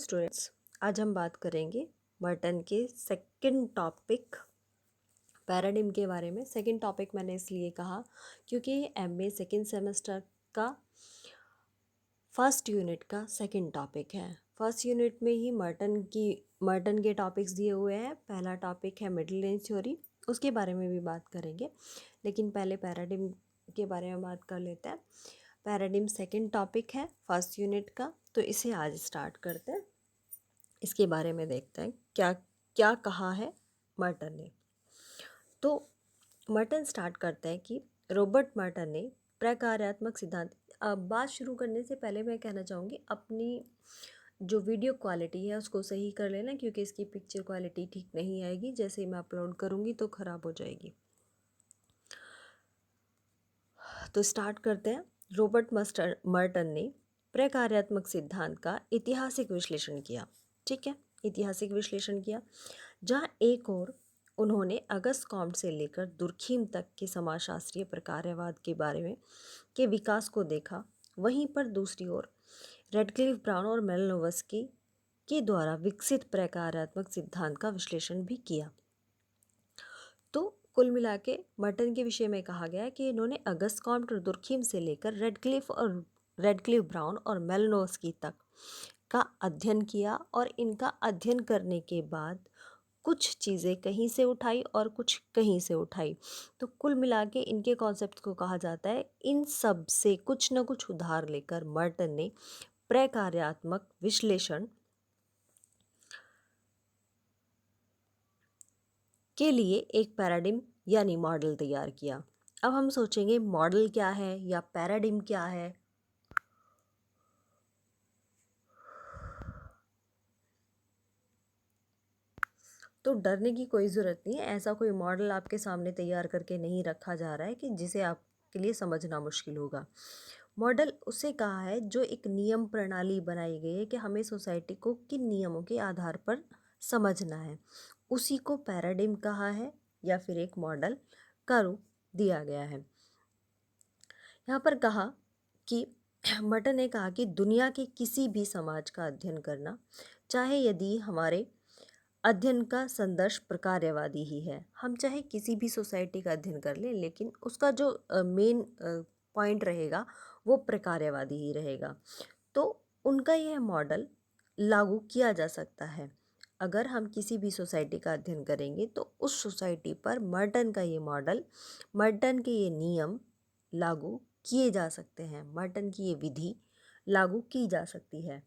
Students, आज हम बात करेंगे मर्टन के सेकंड टॉपिक पैराडिम के बारे में। सेकंड टॉपिक मैंने इसलिए कहा क्योंकि एमए सेकंड सेमेस्टर का फर्स्ट यूनिट का सेकंड टॉपिक है। फर्स्ट यूनिट में ही मर्टन के टॉपिक्स दिए हुए हैं। पहला टॉपिक है मिडिल रेंज थ्योरी, उसके बारे में भी बात करेंगे, लेकिन पहले पैराडिम के बारे में बात कर लेते हैं। पैराडिम सेकंड टॉपिक है फर्स्ट यूनिट का, तो इसे आज स्टार्ट करते हैं। इसके बारे में देखते हैं क्या क्या कहा है मर्टन ने। तो मर्टन स्टार्ट करते हैं कि रॉबर्ट मर्टन ने प्रकार्यात्मक सिद्धांत। बात शुरू करने से पहले मैं कहना चाहूँगी अपनी जो वीडियो क्वालिटी है उसको सही कर लेना, क्योंकि इसकी पिक्चर क्वालिटी ठीक नहीं आएगी। जैसे ही मैं अपलोड करूँगी तो ख़राब हो जाएगी। तो स्टार्ट करते हैं। रॉबर्ट मर्टन ने प्रकार्यात्मक सिद्धांत का ऐतिहासिक विश्लेषण किया। ठीक है, ऐतिहासिक विश्लेषण किया, जहाँ एक और उन्होंने अगस्त कॉम्ट से लेकर दुर्खीम तक के समाजशास्त्रीय प्रकार्यवाद के बारे में के विकास को देखा, वहीं पर दूसरी ओर रेडक्लिफ ब्राउन और मेलनोवस्की के द्वारा विकसित प्रकार्यात्मक सिद्धांत का विश्लेषण भी किया। तो कुल मिला के मर्टन के विषय में कहा गया है कि इन्होंने अगस्त कॉम्ट और दुर्खीम से लेकर रेडक्लिफ ब्राउन और मेलनोवस्की तक का अध्ययन किया, और इनका अध्ययन करने के बाद कुछ चीज़ें कहीं से उठाई और कुछ कहीं से उठाई। तो कुल मिला के इनके कॉन्सेप्ट को कहा जाता है। इन सब से कुछ न कुछ उधार लेकर मर्टन ने प्रकार्यात्मक विश्लेषण के लिए एक पैराडिम यानी मॉडल तैयार किया। अब हम सोचेंगे मॉडल क्या है या पैराडिम क्या है। तो डरने की कोई ज़रूरत नहीं है। ऐसा कोई मॉडल आपके सामने तैयार करके नहीं रखा जा रहा है कि जिसे आपके लिए समझना मुश्किल होगा। मॉडल उसे कहा है जो एक नियम प्रणाली बनाई गई है कि हमें सोसाइटी को किन नियमों के आधार पर समझना है, उसी को पैराडिम कहा है या फिर एक मॉडल का रूप दिया गया है। यहाँ पर कहा कि मर्टन ने कहा कि दुनिया के किसी भी समाज का अध्ययन करना, चाहे यदि हमारे अध्ययन का संदर्भ प्रकार्यवादी ही है, हम चाहे किसी भी सोसाइटी का अध्ययन कर लें, लेकिन उसका जो मेन पॉइंट रहेगा वो प्रकार्यवादी ही रहेगा। तो उनका यह मॉडल लागू किया जा सकता है। अगर हम किसी भी सोसाइटी का अध्ययन करेंगे तो उस सोसाइटी पर मर्टन का ये मॉडल, मर्टन के ये नियम लागू किए जा सकते हैं, मर्टन की ये विधि लागू की जा सकती है।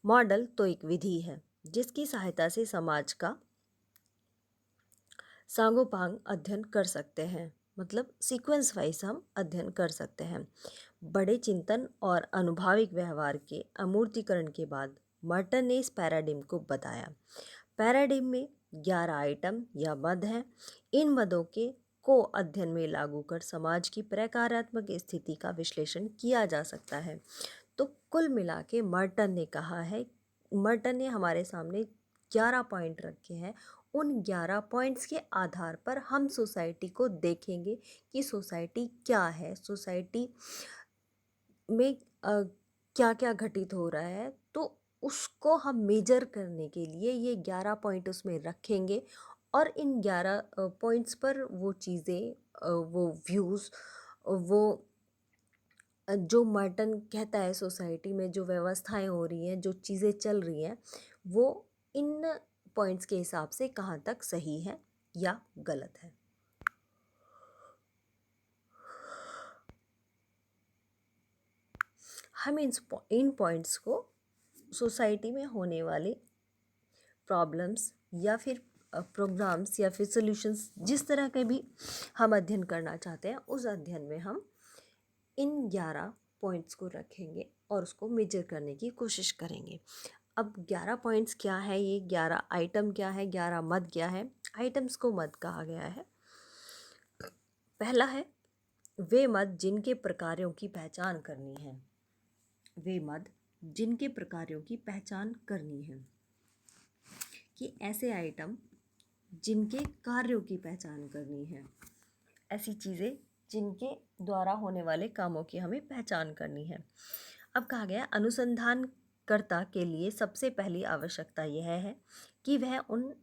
मॉडल तो एक विधि है जिसकी सहायता से समाज का सांगोपांग अध्ययन कर सकते हैं, मतलब सीक्वेंस वाइज हम अध्ययन कर सकते हैं। बड़े चिंतन और अनुभाविक व्यवहार के अमूर्तीकरण के बाद मर्टन ने इस पैराडिम को बताया। पैराडिम में 11 आइटम या मद हैं। इन मदों के को अध्ययन में लागू कर समाज की प्रकारात्मक स्थिति का विश्लेषण किया जा सकता है। तो कुल मिला के मर्टन ने कहा है, मर्टन ने हमारे सामने 11 पॉइंट रखे हैं। उन 11 पॉइंट्स के आधार पर हम सोसाइटी को देखेंगे कि सोसाइटी क्या है, सोसाइटी में क्या क्या घटित हो रहा है। तो उसको हम मेजर करने के लिए ये 11 पॉइंट उसमें रखेंगे, और इन 11 पॉइंट्स पर वो चीज़ें, वो व्यूज़, वो जो मर्टन कहता है सोसाइटी में जो व्यवस्थाएं हो रही हैं, जो चीज़ें चल रही हैं, वो इन पॉइंट्स के हिसाब से कहाँ तक सही है या गलत है। हम इन पॉइंट्स को सोसाइटी में होने वाले प्रॉब्लम्स या फिर प्रोग्राम्स या फिर सॉल्यूशंस, जिस तरह के भी हम अध्ययन करना चाहते हैं, उस अध्ययन में हम इन 11 पॉइंट्स को रखेंगे और उसको मेजर करने की कोशिश करेंगे। अब 11 पॉइंट्स क्या है, ये 11 आइटम क्या है, 11 मद क्या है। आइटम्स को मद कहा गया है। पहला है वे मद जिनके प्रकारों की पहचान करनी है। वे मद जिनके प्रकारों की पहचान करनी है, कि ऐसे आइटम जिनके कार्यों की पहचान करनी है, ऐसी चीज़ें जिनके द्वारा होने वाले कामों की हमें पहचान करनी है। अब कहा गया अनुसंधान कर्ता के लिए सबसे पहली आवश्यकता यह है कि वह उन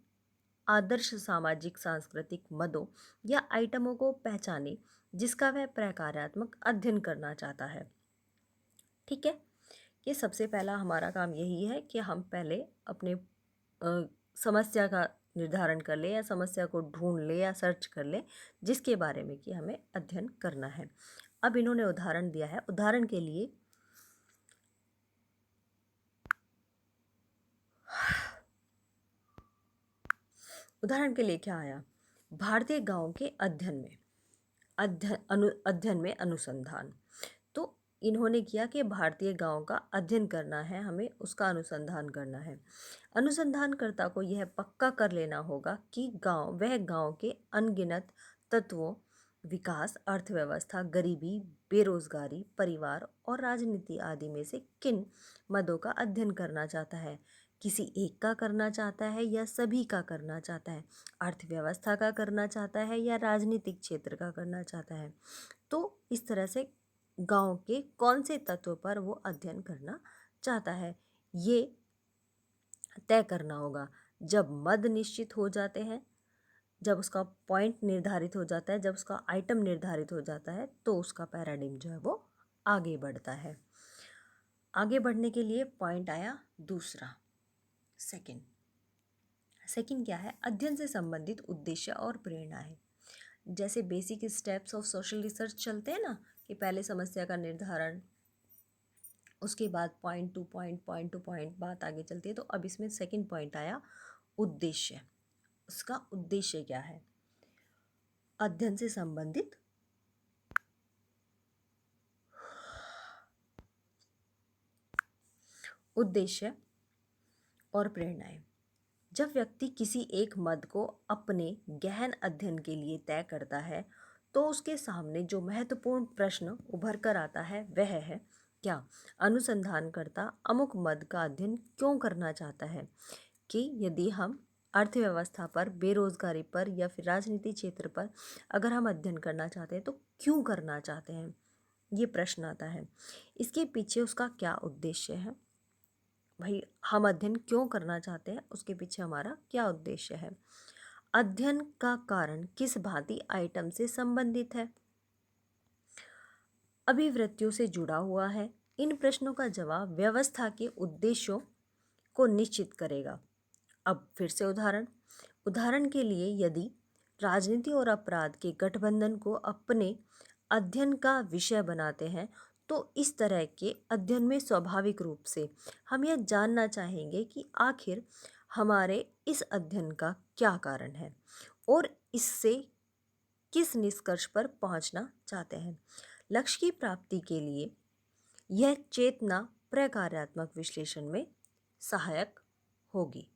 आदर्श सामाजिक सांस्कृतिक मदों या आइटमों को पहचाने जिसका वह प्रकार्यात्मक अध्ययन करना चाहता है। ठीक है, ये सबसे पहला हमारा काम यही है कि हम पहले अपने समस्या का निर्धारण कर ले या समस्या को ढूंढ ले या सर्च कर ले जिसके बारे में कि हमें अध्ययन करना है। अब इन्होंने उदाहरण दिया है। उदाहरण के लिए क्या आया? भारतीय गांव के अध्ययन में अनुसंधान। तो इन्होंने किया कि भारतीय गांव का अध्ययन करना है, हमें उसका अनुसंधान करना है। अनुसंधानकर्ता को यह पक्का कर लेना होगा कि वह गांव के अनगिनत तत्वों, विकास, अर्थव्यवस्था, गरीबी, बेरोजगारी, परिवार और राजनीति आदि में से किन मदों का अध्ययन करना चाहता है। किसी एक का करना चाहता है या सभी का करना चाहता है, अर्थव्यवस्था का करना चाहता है या राजनीतिक क्षेत्र का करना चाहता है। तो इस तरह से गांव के कौन से तत्व पर वो अध्ययन करना चाहता है ये तय करना होगा। जब मद निश्चित हो जाते हैं, जब उसका पॉइंट निर्धारित हो जाता है, जब उसका आइटम निर्धारित हो जाता है, तो उसका पैराडिम जो है वो आगे बढ़ता है। आगे बढ़ने के लिए पॉइंट आया दूसरा, सेकंड क्या है? अध्ययन से संबंधित उद्देश्य और प्रेरणा है। जैसे basic steps of social research चलते हैं ना, कि पहले समस्या का निर्धारण, उसके बाद पॉइंट टू पॉइंट बात आगे चलती है। तो अब इसमें सेकंड पॉइंट आया उद्देश्य। उसका उद्देश्य क्या है? अध्ययन से संबंधित उद्देश्य और प्रेरणाएं। जब व्यक्ति किसी एक मद को अपने गहन अध्ययन के लिए तय करता है तो उसके सामने जो महत्वपूर्ण प्रश्न उभर कर आता है वह है, क्या अनुसंधानकर्ता अमुक मद का अध्ययन क्यों करना चाहता है? कि यदि हम अर्थव्यवस्था पर, बेरोजगारी पर या फिर राजनीति क्षेत्र पर अगर हम अध्ययन करना चाहते हैं तो क्यों करना चाहते हैं, ये प्रश्न आता है। इसके पीछे उसका क्या उद्देश्य है? भाई, हम अध्ययन क्यों करना चाहते हैं, उसके पीछे हमारा क्या उद्देश्य है? अध्ययन का कारण किस भांति आइटम से संबंधित है, अभिवृत्तियों से जुड़ा हुआ है। इन प्रश्नों का जवाब व्यवस्था के उद्देश्यों को निश्चित करेगा। अब फिर से उदाहरण के लिए यदि राजनीति और अपराध के गठबंधन को अपने अध्ययन का विषय बनाते हैं तो इस तरह के अध्ययन में स्वाभाविक रूप से हम यह जानना चाहेंगे कि आखिर हमारे इस अध्ययन का क्या कारण है और इससे किस निष्कर्ष पर पहुंचना चाहते हैं। लक्ष्य की प्राप्ति के लिए यह चेतना प्रकार्यात्मक विश्लेषण में सहायक होगी।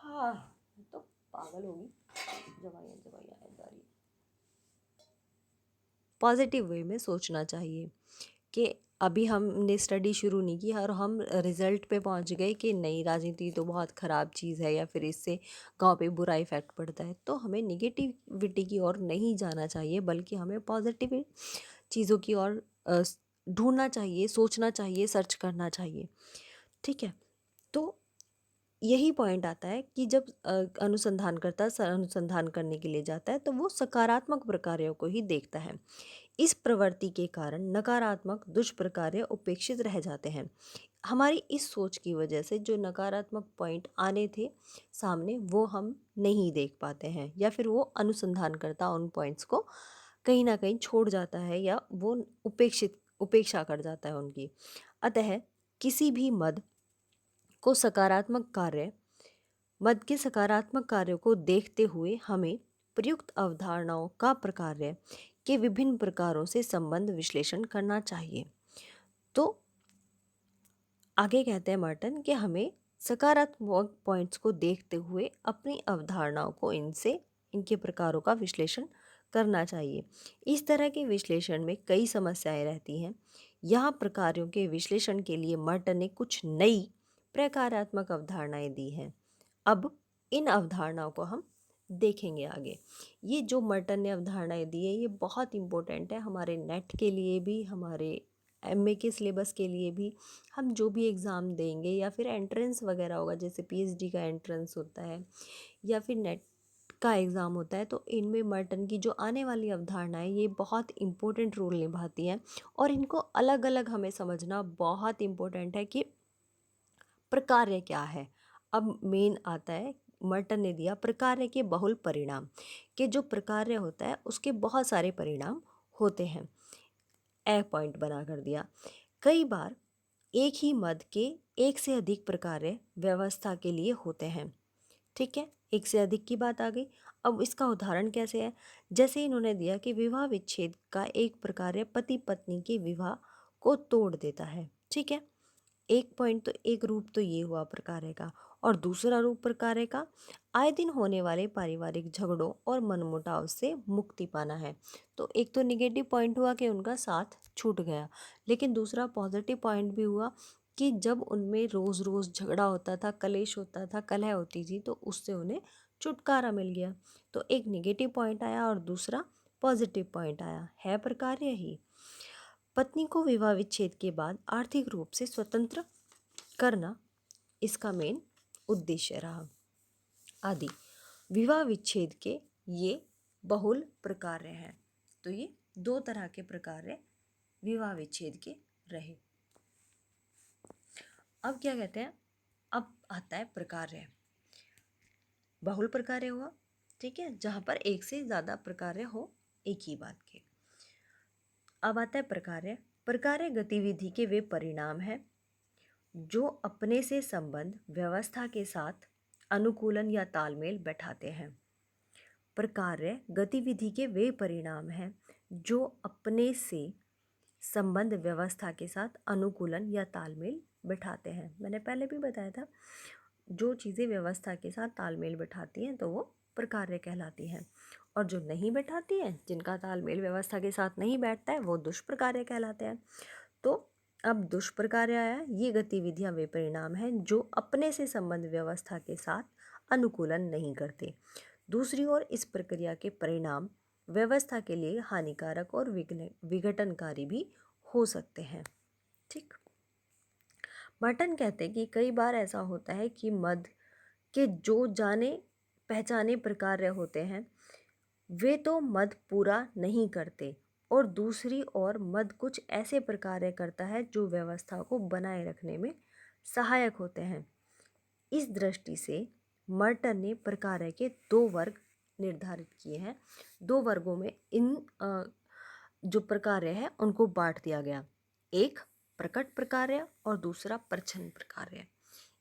हाँ, तो पागल होगी। दवाइयाँ पॉजिटिव वे में सोचना चाहिए कि अभी हमने स्टडी शुरू नहीं की और हम रिज़ल्ट पे पहुंच गए कि नहीं, राजनीति तो बहुत ख़राब चीज़ है या फिर इससे गांव पे बुरा इफ़ेक्ट पड़ता है। तो हमें निगेटिविटी की ओर नहीं जाना चाहिए, बल्कि हमें पॉजिटिव चीज़ों की ओर ढूंढना चाहिए, सोचना चाहिए, सर्च करना चाहिए। ठीक है, तो यही पॉइंट आता है कि जब अनुसंधानकर्ता अनुसंधान करने के लिए जाता है तो वो सकारात्मक प्रकार्यों को ही देखता है। इस प्रवृत्ति के कारण नकारात्मक दुष्प्रकार्य उपेक्षित रह जाते हैं। हमारी इस सोच की वजह से जो नकारात्मक पॉइंट आने थे सामने वो हम नहीं देख पाते हैं, या फिर वो अनुसंधानकर्ता उन पॉइंट्स को कहीं ना कहीं छोड़ जाता है या वो उपेक्षा कर जाता है उनकी। अतः किसी भी मद के सकारात्मक कार्यों को देखते हुए हमें प्रयुक्त अवधारणाओं का प्रकार्य के विभिन्न प्रकारों से संबंध विश्लेषण करना चाहिए। तो आगे कहते हैं मर्टन कि हमें सकारात्मक पॉइंट्स को देखते हुए अपनी अवधारणाओं को इनके प्रकारों का विश्लेषण करना चाहिए। इस तरह के विश्लेषण में कई समस्याएं रहती हैं। यहाँ प्रकारों के विश्लेषण के लिए मर्टन ने कुछ नई प्रकारात्मक अवधारणाएं दी हैं। अब इन अवधारणाओं को हम देखेंगे आगे। ये जो मर्टन ने अवधारणाएं दी है ये बहुत इम्पोर्टेंट है हमारे नेट के लिए भी, हमारे एमए के सिलेबस के लिए भी। हम जो भी एग्ज़ाम देंगे या फिर एंट्रेंस वगैरह होगा, जैसे पीएचडी का एंट्रेंस होता है या फिर नेट का एग्ज़ाम होता है, तो इनमें मर्टन की जो आने वाली अवधारणाएं ये बहुत इम्पोर्टेंट रोल निभाती हैं और इनको अलग अलग हमें समझना बहुत इम्पोर्टेंट है कि प्रकार्य क्या है। अब मेन आता है, मर्टन ने दिया प्रकार्य के बहुल परिणाम, कि जो प्रकार्य होता है उसके बहुत सारे परिणाम होते हैं। पॉइंट बना कर दिया। कई बार एक ही मद के एक से अधिक प्रकार्य व्यवस्था के लिए होते हैं। ठीक है, एक से अधिक की बात आ गई। अब इसका उदाहरण कैसे है, जैसे इन्होंने दिया कि विवाह विच्छेद का एक प्रकार्य पति पत्नी के विवाह को तोड़ देता है। ठीक है, एक पॉइंट तो, एक रूप तो ये हुआ प्रकार्य का, और दूसरा रूप प्रकार्य का आए दिन होने वाले पारिवारिक झगड़ों और मनमुटाव से मुक्ति पाना है। तो एक तो निगेटिव पॉइंट हुआ कि उनका साथ छूट गया, लेकिन दूसरा पॉजिटिव पॉइंट भी हुआ कि जब उनमें रोज़ रोज़ झगड़ा होता था, कलेश होता था, कलह होती थी, तो उससे उन्हें छुटकारा मिल गया। तो एक निगेटिव पॉइंट आया और दूसरा पॉजिटिव पॉइंट आया, है प्रकार्य ही। पत्नी को विवाह विच्छेद के बाद आर्थिक रूप से स्वतंत्र करना इसका मेन उद्देश्य रहा। आदि विवाह विच्छेद के ये बहुल प्रकार्य हैं। तो ये दो तरह के प्रकार्य विवाह विच्छेद के रहे। अब क्या कहते हैं, अब आता है प्रकार्य, बहुल प्रकार्य हुआ, ठीक है, जहाँ पर एक से ज़्यादा प्रकार्य हो एक ही बात के। अब आता है प्रकार्य। प्रकार्य गतिविधि के वे परिणाम हैं जो अपने से संबंध व्यवस्था के साथ अनुकूलन या तालमेल बैठाते हैं। प्रकार्य गतिविधि के वे परिणाम हैं जो अपने से संबंध व्यवस्था के साथ अनुकूलन या तालमेल बैठाते हैं। मैंने पहले भी बताया था, जो चीज़ें व्यवस्था के साथ तालमेल बैठाती हैं तो वो प्रकार्य कहलाती हैं, और जो नहीं बैठाती हैं, जिनका तालमेल व्यवस्था के साथ नहीं बैठता है, वो दुष्प्रकार्य कहलाते हैं। तो अब दुष्प्रकार्य आया, ये गतिविधियां वे परिणाम हैं जो अपने से संबंध व्यवस्था के साथ अनुकूलन नहीं करते। दूसरी ओर इस प्रक्रिया के परिणाम व्यवस्था के लिए हानिकारक और विघटनकारी भी हो सकते हैं। ठीक, मर्टन कहते हैं कि कई बार ऐसा होता है कि मद के जो जाने पहचाने प्रकार्य होते हैं वे तो मद पूरा नहीं करते, और दूसरी ओर मद कुछ ऐसे प्रकार्य करता है जो व्यवस्था को बनाए रखने में सहायक होते हैं। इस दृष्टि से मर्टन ने प्रकार्य के दो वर्ग निर्धारित किए हैं। दो वर्गों में इन जो प्रकार्य है उनको बांट दिया गया, एक प्रकट प्रकार्य और दूसरा प्रच्छन्न प्रकार्य।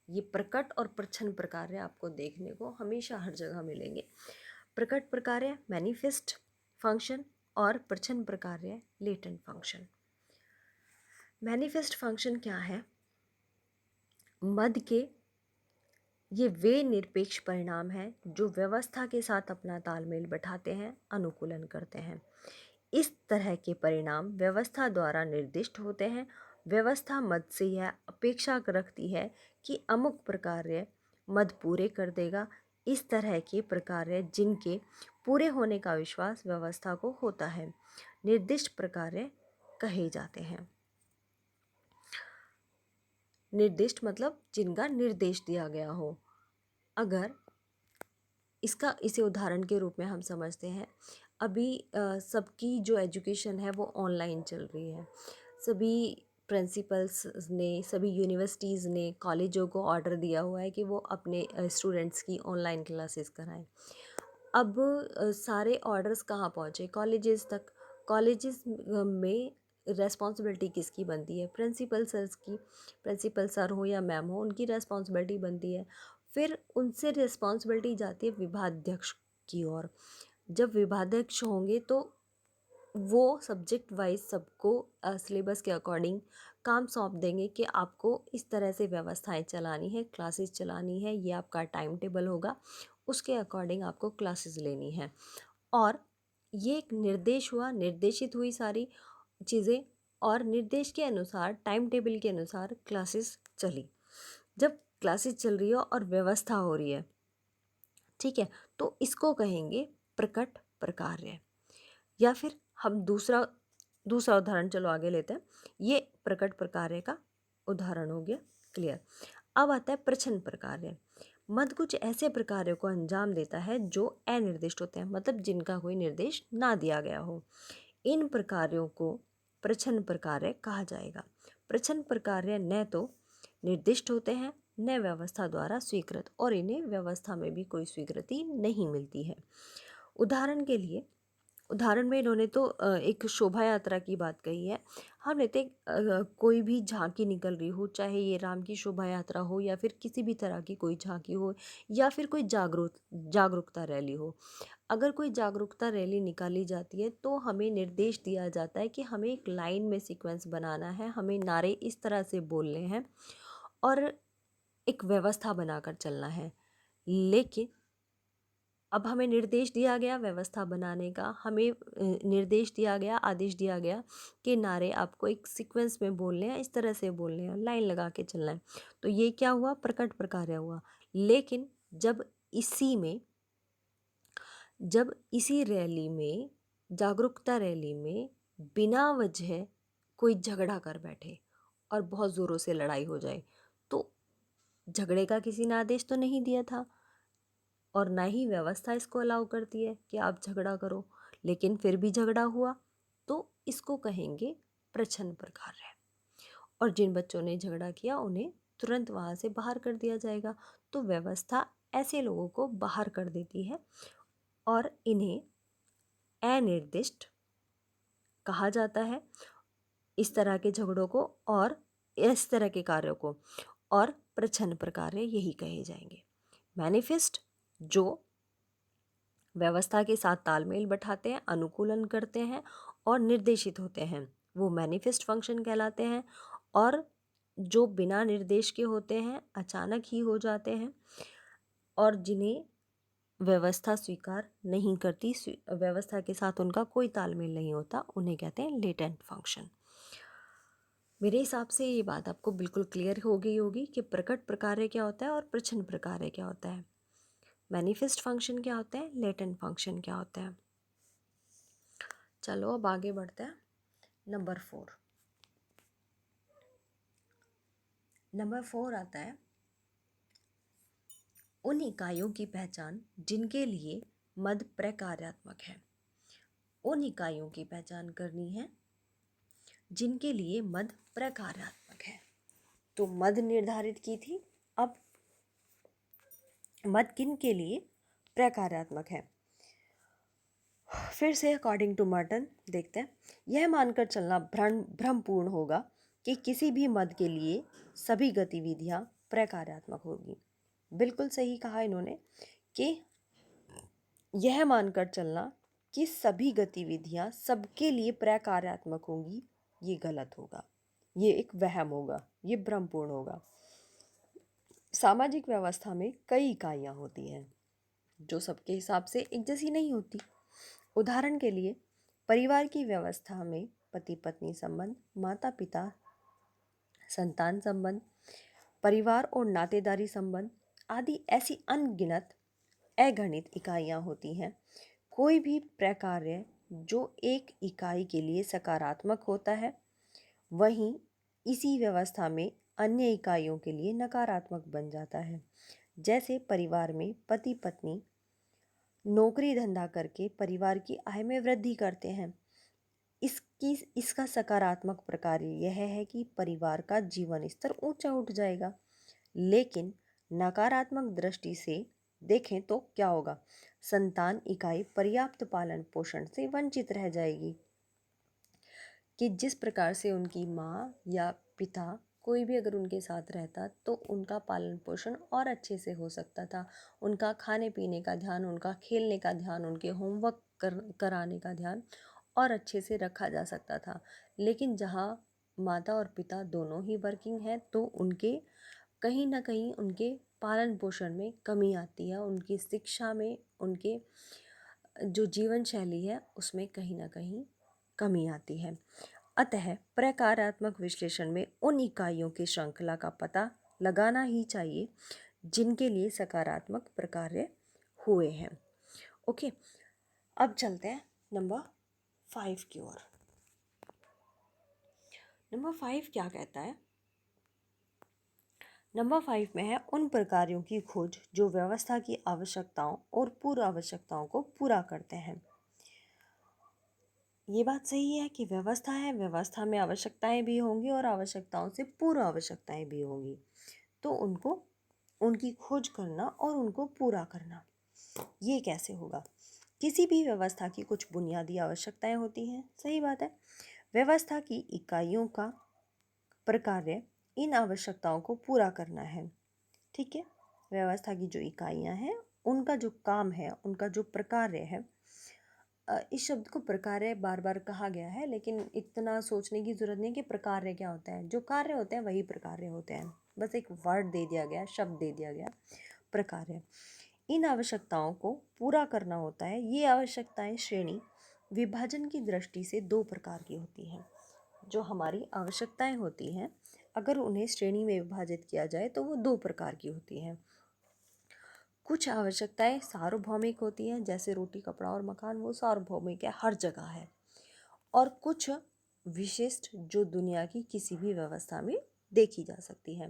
ये प्रकट और प्रच्छन्न प्रकार्य आपको देखने को हमेशा हर जगह मिलेंगे। प्रकट प्रकार्य मैनिफेस्ट फंक्शन और प्रच्छन्न प्रकार्य लेटेंट फंक्शन। मैनिफेस्ट फंक्शन क्या है, मद के ये वे निरपेक्ष परिणाम हैं जो व्यवस्था के साथ अपना तालमेल बैठाते हैं, अनुकूलन करते हैं। इस तरह के परिणाम व्यवस्था द्वारा निर्दिष्ट होते हैं। व्यवस्था मद से यह अपेक्षा रखती है कि अमुक प्रकार्य मद पूरे कर देगा। इस तरह के प्रकार्य जिनके पूरे होने का विश्वास व्यवस्था को होता है निर्दिष्ट प्रकार्य कहे जाते हैं। निर्दिष्ट मतलब जिनका निर्देश दिया गया हो, अगर इसे उदाहरण के रूप में हम समझते हैं, अभी सबकी जो एजुकेशन है वो ऑनलाइन चल रही है। सभी प्रिंसिपल्स ने, सभी यूनिवर्सिटीज़ ने कॉलेजों को ऑर्डर दिया हुआ है कि वो अपने स्टूडेंट्स की ऑनलाइन क्लासेस कराएं। अब सारे ऑर्डर्स कहाँ पहुँचे? कॉलेजेस तक। कॉलेजेस में रेस्पॉन्सिबिलिटी किसकी बनती है? प्रिंसिपल सर्स की। प्रिंसिपल सर हो या मैम हो, उनकी रेस्पॉन्सिबिलिटी बनती है। फिर उनसे रिस्पॉन्सिबिलिटी जाती है विभागाध्यक्ष की ओर। जब विभागाध्यक्ष होंगे तो वो सब्जेक्ट वाइज सबको सिलेबस के अकॉर्डिंग काम सौंप देंगे कि आपको इस तरह से व्यवस्थाएं चलानी है, क्लासेस चलानी है, ये आपका टाइम टेबल होगा, उसके अकॉर्डिंग आपको क्लासेस लेनी है। और ये एक निर्देश हुआ, निर्देशित हुई सारी चीज़ें, और निर्देश के अनुसार, टाइम टेबल के अनुसार क्लासेस चली। जब क्लासेस चल रही हो और व्यवस्था हो रही है, ठीक है, तो इसको कहेंगे प्रकट प्रकार्य। या फिर हम दूसरा उदाहरण चलो आगे लेते हैं। ये प्रकट प्रकार्य का उदाहरण हो गया, क्लियर। अब आता है प्रच्छन्न प्रकार्य। मद कुछ ऐसे प्रकार्यों को अंजाम देता है जो अनिर्दिष्ट होते हैं, मतलब जिनका कोई निर्देश ना दिया गया हो। इन प्रकार्यों को प्रच्छन्न प्रकार्य कहा जाएगा। प्रच्छन्न प्रकार्य न तो निर्दिष्ट होते हैं, न व्यवस्था द्वारा स्वीकृत, और इन्हें व्यवस्था में भी कोई स्वीकृति नहीं मिलती है। उदाहरण में इन्होंने तो एक शोभा यात्रा की बात कही है। हम लेते कोई भी झांकी निकल रही हो, चाहे ये राम की शोभा यात्रा हो या फिर किसी भी तरह की कोई झांकी हो, या फिर कोई जागरूकता रैली हो। अगर कोई जागरूकता रैली निकाली जाती है तो हमें निर्देश दिया जाता है कि हमें एक लाइन में सीक्वेंस बनाना है, हमें नारे इस तरह से बोलने हैं और एक व्यवस्था बनाकर चलना है। लेकिन अब हमें निर्देश दिया गया व्यवस्था बनाने का, हमें निर्देश दिया गया, आदेश दिया गया कि नारे आपको एक सीक्वेंस में बोलने हैं, इस तरह से बोलने हैं, लाइन लगा के चलना है। तो ये क्या हुआ? प्रकट प्रकार्य हुआ। लेकिन जब इसी रैली में, जागरूकता रैली में, बिना वजह कोई झगड़ा कर बैठे और बहुत ज़ोरों से लड़ाई हो जाए, तो झगड़े का किसी ने आदेश तो नहीं दिया था और ना ही व्यवस्था इसको अलाउ करती है कि आप झगड़ा करो, लेकिन फिर भी झगड़ा हुआ, तो इसको कहेंगे प्रच्छन्न प्रकार्य। और जिन बच्चों ने झगड़ा किया उन्हें तुरंत वहाँ से बाहर कर दिया जाएगा। तो व्यवस्था ऐसे लोगों को बाहर कर देती है और इन्हें अनिर्दिष्ट कहा जाता है, इस तरह के झगड़ों को और इस तरह के कार्यों को, और प्रच्छन्न प्रकार्य यही कहे जाएंगे। मैनिफेस्ट जो व्यवस्था के साथ तालमेल बैठाते हैं, अनुकूलन करते हैं और निर्देशित होते हैं, वो मैनिफेस्ट फंक्शन कहलाते हैं। और जो बिना निर्देश के होते हैं, अचानक ही हो जाते हैं और जिन्हें व्यवस्था स्वीकार नहीं करती, व्यवस्था के साथ उनका कोई तालमेल नहीं होता, उन्हें कहते हैं लेटेंट फंक्शन। मेरे हिसाब से ये बात आपको बिल्कुल क्लियर हो गई होगी कि प्रकट प्रकार्य क्या होता है और प्रच्छन्न प्रकार्य क्या होता है, मैनिफेस्ट फंक्शन क्या होता है, लेटेंट फंक्शन क्या होता है। चलो अब आगे बढ़ते हैं। नंबर 4 आता है उन इकाइयों की पहचान जिनके लिए मद प्रकार्यात्मक है। उन इकाइयों की पहचान करनी है जिनके लिए मद प्रकार्यात्मक है। तो मद निर्धारित की थी, अब मद किन के लिए प्रकार्यात्मक है। फिर से अकॉर्डिंग टू मर्टन देखते हैं। यह मानकर चलना भ्रमपूर्ण होगा कि किसी भी मद के लिए सभी गतिविधियां प्रकार्यात्मक होगी। बिल्कुल सही कहा इन्होंने कि यह मानकर चलना कि सभी गतिविधियां सबके लिए प्रकार्यात्मक होंगी, ये गलत होगा, ये एक वहम होगा, ये भ्रमपूर्ण होगा। सामाजिक व्यवस्था में कई इकाइयां होती हैं जो सबके हिसाब से एक जैसी नहीं होती। उदाहरण के लिए परिवार की व्यवस्था में पति पत्नी संबंध, माता पिता संतान संबंध, परिवार और नातेदारी संबंध आदि ऐसी अनगिनत अगणित इकाइयाँ होती हैं। कोई भी प्रकार्य जो एक इकाई के लिए सकारात्मक होता है, वहीं इसी व्यवस्था में अन्य इकाइयों के लिए नकारात्मक बन जाता है। जैसे परिवार में पति पत्नी नौकरी धंधा करके परिवार की आय में वृद्धि करते हैं। इसका सकारात्मक प्रकार यह है कि परिवार का जीवन स्तर ऊंचा उठ जाएगा। लेकिन नकारात्मक दृष्टि से देखें तो क्या होगा? संतान इकाई पर्याप्त पालन पोषण से वंचित रह जाएगी कि जिस प्रकार से उनकी माँ या पिता कोई भी अगर उनके साथ रहता तो उनका पालन पोषण और अच्छे से हो सकता था। उनका खाने पीने का ध्यान, उनका खेलने का ध्यान, उनके होमवर्क कराने का ध्यान और अच्छे से रखा जा सकता था। लेकिन जहाँ माता और पिता दोनों ही वर्किंग हैं तो उनके कहीं ना कहीं उनके पालन पोषण में कमी आती है, उनकी शिक्षा में, उनके जो जीवन शैली है उसमें कहीं ना कहीं कमी आती है। अतः प्रकारात्मक विश्लेषण में उन इकाइयों की श्रृंखला का पता लगाना ही चाहिए जिनके लिए सकारात्मक प्रकार्य हुए हैं। ओके, अब चलते हैं नंबर 5 की ओर। नंबर 5 क्या कहता है? नंबर 5 में है उन प्रकारों की खोज जो व्यवस्था की आवश्यकताओं और पूर्व आवश्यकताओं को पूरा करते हैं। ये बात सही है कि व्यवस्था है, व्यवस्था में आवश्यकताएं भी होंगी और आवश्यकताओं से पूर्व आवश्यकताएं भी होंगी, तो उनको उनकी खोज करना और उनको पूरा करना, ये कैसे होगा? किसी भी व्यवस्था की कुछ बुनियादी आवश्यकताएं होती हैं, सही बात है। व्यवस्था की इकाइयों का प्रकार्य इन आवश्यकताओं को पूरा करना है, ठीक है। व्यवस्था की जो इकाइयां हैं उनका जो काम है, उनका जो प्रकार्य है, इस शब्द को प्रकार्य बार बार कहा गया है, लेकिन इतना सोचने की जरूरत नहीं कि प्रकार्य क्या होता है। जो कार्य होते हैं वही प्रकार्य होते हैं, बस एक वर्ड दे दिया गया, शब्द दे दिया गया, प्रकार्य। इन आवश्यकताओं को पूरा करना होता है। ये आवश्यकताएं श्रेणी विभाजन की दृष्टि से दो प्रकार की होती हैं। जो हमारी आवश्यकताएं होती हैं, अगर उन्हें श्रेणी में विभाजित किया जाए तो वो दो प्रकार की होती हैं। कुछ आवश्यकताएं सार्वभौमिक होती हैं, जैसे रोटी कपड़ा और मकान, वो सार्वभौमिक है, हर जगह है। और कुछ विशिष्ट जो दुनिया की किसी भी व्यवस्था में देखी जा सकती है।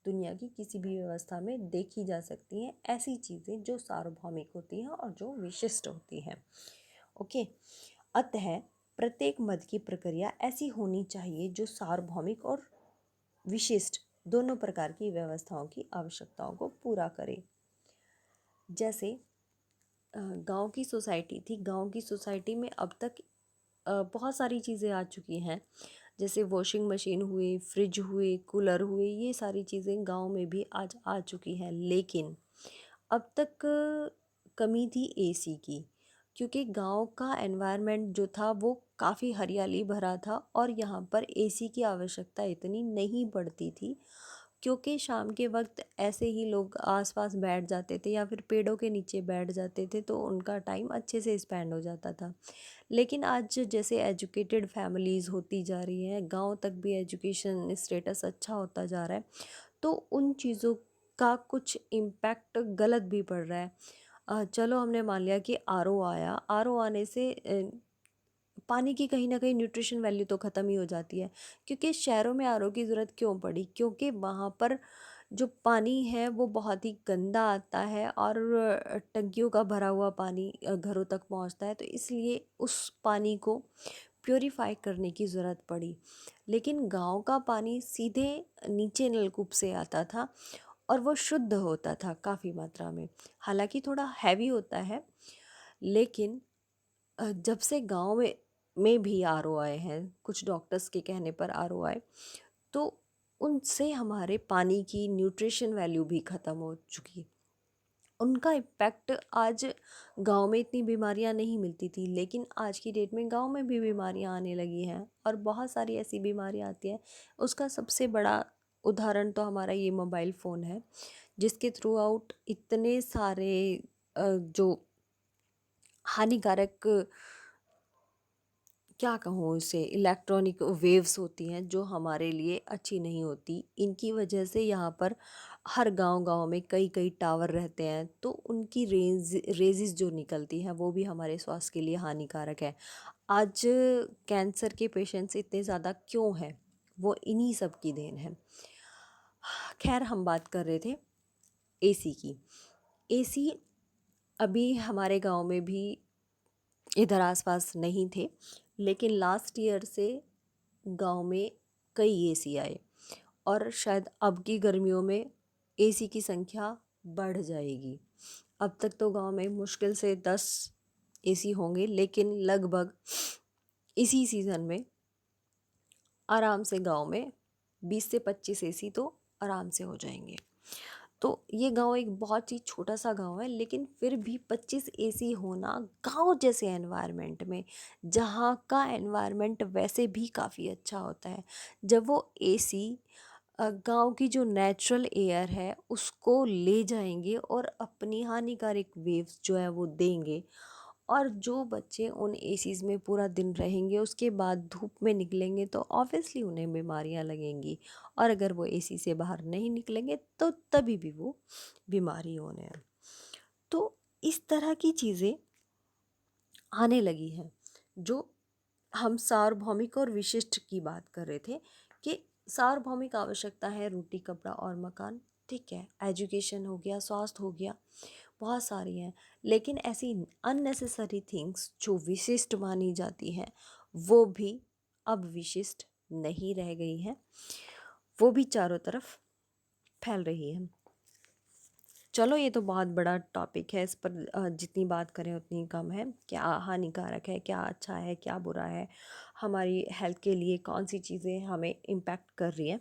दुनिया की किसी भी व्यवस्था में देखी जा सकती हैं ऐसी चीज़ें जो सार्वभौमिक होती हैं और जो विशिष्ट होती हैं। ओके, अतः प्रत्येक मद की प्रक्रिया ऐसी होनी चाहिए जो सार्वभौमिक और विशिष्ट दोनों प्रकार की व्यवस्थाओं की आवश्यकताओं को पूरा करे। जैसे गांव की सोसाइटी थी, गांव की सोसाइटी में अब तक बहुत सारी चीज़ें आ चुकी हैं, जैसे वॉशिंग मशीन हुई, फ्रिज हुए, कूलर हुए, ये सारी चीज़ें गांव में भी आज आ चुकी हैं। लेकिन अब तक कमी थी एसी की, क्योंकि गांव का एनवायरनमेंट जो था वो काफ़ी हरियाली भरा था और यहाँ पर एसी की आवश्यकता इतनी नहीं पड़ती थी, क्योंकि शाम के वक्त ऐसे ही लोग आसपास बैठ जाते थे या फिर पेड़ों के नीचे बैठ जाते थे, तो उनका टाइम अच्छे से स्पेंड हो जाता था। लेकिन आज जैसे एजुकेटेड फैमिलीज़ होती जा रही हैं, गांव तक भी एजुकेशन स्टेटस अच्छा होता जा रहा है, तो उन चीज़ों का कुछ इम्पैक्ट गलत भी पड़ रहा है। चलो हमने मान लिया कि आरओ आया, आरओ आने से पानी की कहीं ना कहीं न्यूट्रिशन वैल्यू तो ख़त्म ही हो जाती है। क्योंकि शहरों में आरओ की ज़रूरत क्यों पड़ी? क्योंकि वहाँ पर जो पानी है वो बहुत ही गंदा आता है और टंकियों का भरा हुआ पानी घरों तक पहुँचता है, तो इसलिए उस पानी को प्योरीफाई करने की ज़रूरत पड़ी। लेकिन गांव का पानी सीधे नीचे नलकूप से आता था और वो शुद्ध होता था काफ़ी मात्रा में। हालांकि थोड़ा हैवी होता है, लेकिन जब से गांव में भी आरओ आए हैं, कुछ डॉक्टर्स के कहने पर आरओ आए, तो उनसे हमारे पानी की न्यूट्रिशन वैल्यू भी ख़त्म हो चुकी। उनका इम्पैक्ट आज गांव में इतनी बीमारियां नहीं मिलती थी, लेकिन आज की डेट में गांव में भी बीमारियां आने लगी हैं और बहुत सारी ऐसी बीमारियां आती हैं। उसका सबसे बड़ा उदाहरण तो हमारा ये मोबाइल फ़ोन है, जिसके थ्रू आउट इतने सारे जो हानिकारक, क्या कहूँ उसे, इलेक्ट्रॉनिक वेव्स होती हैं जो हमारे लिए अच्छी नहीं होती। इनकी वजह से यहाँ पर हर गांव-गांव में कई कई टावर रहते हैं, तो उनकी रेजिस जो निकलती हैं वो भी हमारे स्वास्थ्य के लिए हानिकारक है। आज कैंसर के पेशेंट्स इतने ज़्यादा क्यों हैं? वो इन्हीं सब की देन है। खैर, हम बात कर रहे थे एसी की। एसी अभी हमारे गांव में भी इधर आसपास नहीं थे, लेकिन लास्ट ईयर से गांव में कई एसी आए और शायद अब की गर्मियों में एसी की संख्या बढ़ जाएगी। अब तक तो गांव में मुश्किल से 10 एसी होंगे, लेकिन लगभग इसी सीज़न में आराम से गांव में 20 से 25 एसी तो आराम से हो जाएंगे। तो ये गांव एक बहुत ही छोटा सा गांव है, लेकिन फिर भी 25 एसी होना गांव जैसे एनवायरनमेंट में, जहाँ का एनवायरनमेंट वैसे भी काफ़ी अच्छा होता है, जब वो एसी गांव की जो नेचुरल एयर है उसको ले जाएंगे और अपनी हानिकारक वेव्स जो है वो देंगे, और जो बच्चे उन एसीज़ में पूरा दिन रहेंगे उसके बाद धूप में निकलेंगे तो ऑब्वियसली उन्हें बीमारियां लगेंगी, और अगर वो एसी से बाहर नहीं निकलेंगे तो तभी भी वो बीमारी होने हैं। तो इस तरह की चीज़ें आने लगी हैं। जो हम सार्वभौमिक और विशिष्ट की बात कर रहे थे कि सार्वभौमिक आवश्यकता है रोटी कपड़ा और मकान, ठीक है, एजुकेशन हो गया, स्वास्थ्य हो गया, बहुत सारी हैं। लेकिन ऐसी अननेसेसरी थिंग्स जो विशिष्ट मानी जाती हैं वो भी अब विशिष्ट नहीं रह गई हैं, वो भी चारों तरफ फैल रही है। चलो ये तो बहुत बड़ा टॉपिक है, इस पर जितनी बात करें उतनी कम है। क्या हानिकारक है, क्या अच्छा है, क्या बुरा है, हमारी हेल्थ के लिए कौन सी चीज़ें हमें इम्पैक्ट कर रही हैं।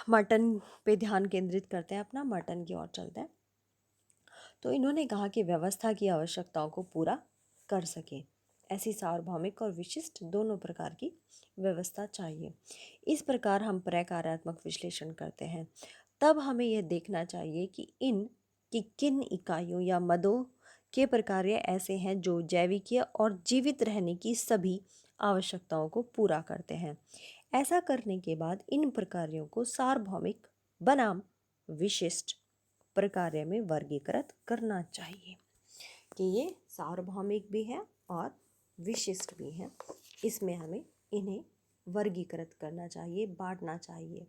मटन पे ध्यान केंद्रित करते हैं, अपना मटन की ओर चलते हैं। तो इन्होंने कहा कि व्यवस्था की आवश्यकताओं को पूरा कर सके, ऐसी सार्वभौमिक और विशिष्ट दोनों प्रकार की व्यवस्था चाहिए। इस प्रकार हम प्रकार्यात्मक विश्लेषण करते हैं, तब हमें यह देखना चाहिए कि किन इकाइयों या मदों के प्रकार्य ऐसे हैं जो जैविकीय और जीवित रहने की सभी आवश्यकताओं को पूरा करते हैं। ऐसा करने के बाद इन प्रकार्यों को सार्वभौमिक बनाम विशिष्ट प्रकार्य में वर्गीकृत करना चाहिए, कि ये सार्वभौमिक भी है और विशिष्ट भी हैं। इसमें हमें इन्हें वर्गीकृत करना चाहिए, बांटना चाहिए।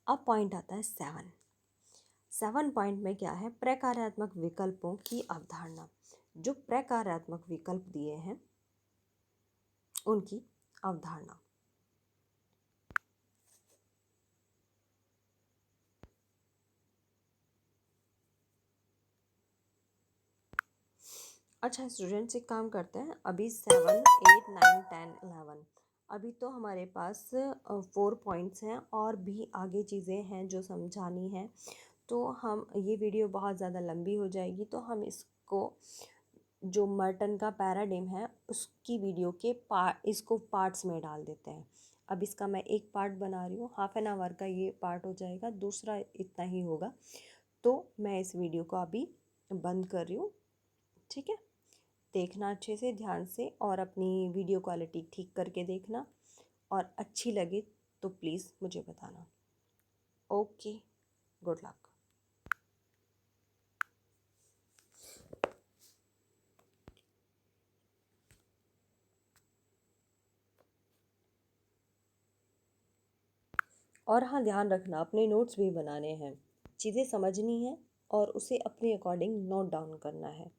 अब पॉइंट आता है 7 पॉइंट में क्या है, प्रकार्यात्मक विकल्पों की अवधारणा। जो प्रकार्यात्मक विकल्प दिए हैं उनकी अवधारणा। अच्छा स्टूडेंट्स, एक काम करते हैं, अभी 7, 8, 9, 10, 11 अभी तो हमारे पास 4 पॉइंट्स हैं, और भी आगे चीज़ें हैं जो समझानी है। तो हम ये वीडियो बहुत ज़्यादा लंबी हो जाएगी, तो हम इसको जो मर्टन का पैराडिम है उसकी वीडियो के इसको पार्ट्स में डाल देते हैं। अब इसका मैं एक पार्ट बना रही हूँ, हाफ एन आवर का ये पार्ट हो जाएगा, दूसरा इतना ही होगा। तो मैं इस वीडियो को अभी बंद कर रही हूँ, ठीक है। देखना अच्छे से, ध्यान से, और अपनी वीडियो क्वालिटी ठीक करके देखना, और अच्छी लगे तो प्लीज़ मुझे बताना। Okay, good luck. और हाँ, ध्यान रखना अपने नोट्स भी बनाने हैं, चीज़ें समझनी है और उसे अपने अकॉर्डिंग नोट डाउन करना है।